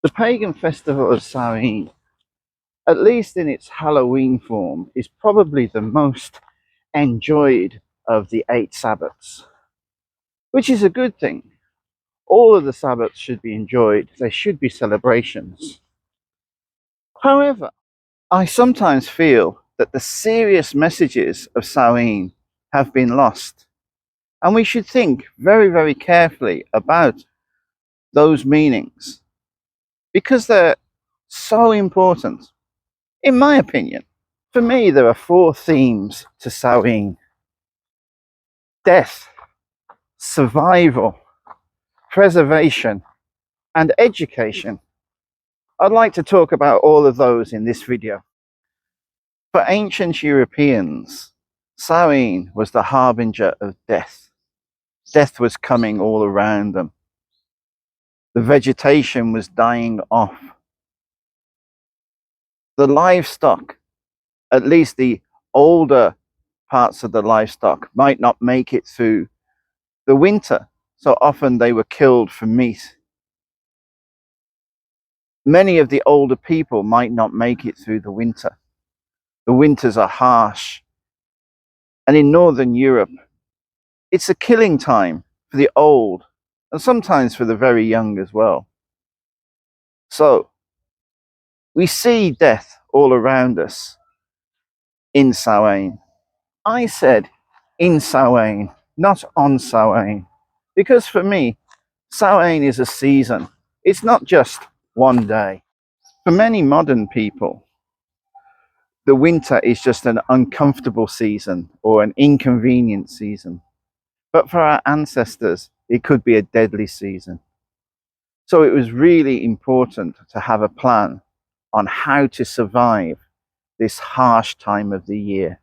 The pagan festival of Samhain, at least in its Halloween form, is probably the most enjoyed of the 8 sabbats, which is a good thing. All of the sabbats should be enjoyed. They should be celebrations. However, I sometimes feel that the serious messages of Samhain have been lost, and we should think very, very carefully about those meanings because they're so important, in my opinion. For me, there are 4 themes to Samhain: death, survival, preservation, and education. I'd like to talk about all of those in this video. For ancient Europeans, Samhain was the harbinger of death. Death was coming all around them. The vegetation was dying off. The livestock, at least the older parts of the livestock, might not make it through the winter, so often they were killed for meat. Many of the older people might not make it through the winter. The winters are harsh. And in Northern Europe, it's a killing time for the old and sometimes for the very young as well. So we see death all around us in Samhain. I said in Samhain, not on Samhain, because for me, Samhain is a season. It's not just one day. For many modern people, the winter is just an uncomfortable season or an inconvenient season. But for our ancestors, it could be a deadly season. So it was really important to have a plan on how to survive this harsh time of the year.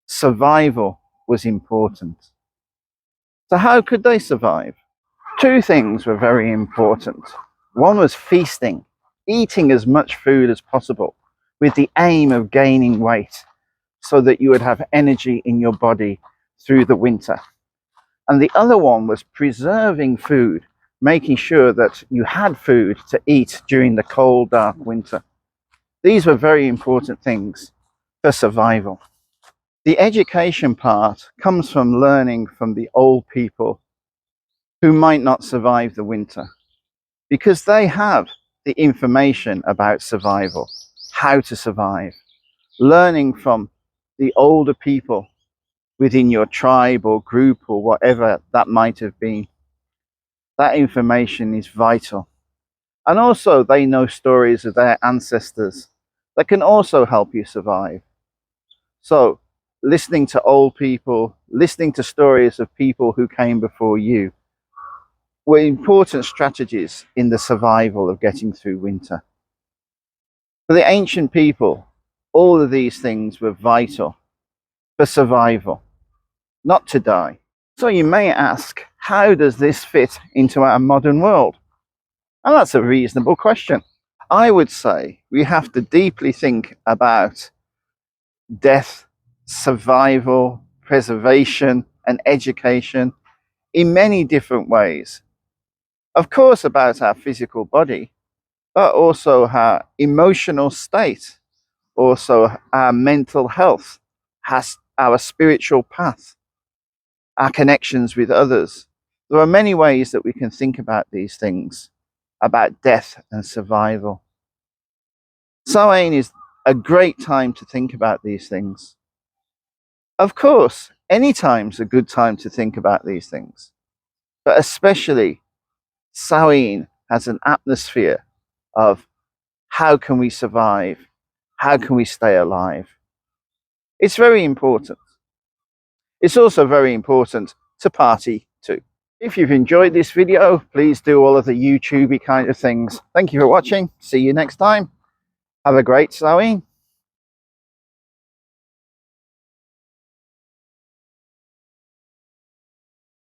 Survival was important. So how could they survive? 2 things were very important. One was feasting, eating as much food as possible with the aim of gaining weight so that you would have energy in your body through the winter. And the other one was preserving food, making sure that you had food to eat during the cold, dark winter. These were very important things for survival. The education part comes from learning from the old people who might not survive the winter, because they have the information about survival, how to survive. Learning from the older people within your tribe or group or whatever that might have been. That information is vital. And also they know stories of their ancestors that can also help you survive. So listening to old people, listening to stories of people who came before you were important strategies in the survival of getting through winter. For the ancient people, all of these things were vital for survival, not to die. So you may ask, how does this fit into our modern world? And that's a reasonable question. I would say we have to deeply think about death, survival, preservation, and education in many different ways. Of course, about our physical body, but also our emotional state, also our mental health, our spiritual path, our connections with others. There are many ways that we can think about these things, about death and survival. Samhain is a great time to think about these things. Of course, any time's a good time to think about these things, but especially Samhain has an atmosphere of how can we survive? How can we stay alive? It's very important. It's also very important to party too. If you've enjoyed this video, please do all of the YouTubey kind of things. Thank you for watching. See you next time. Have a great Samhain.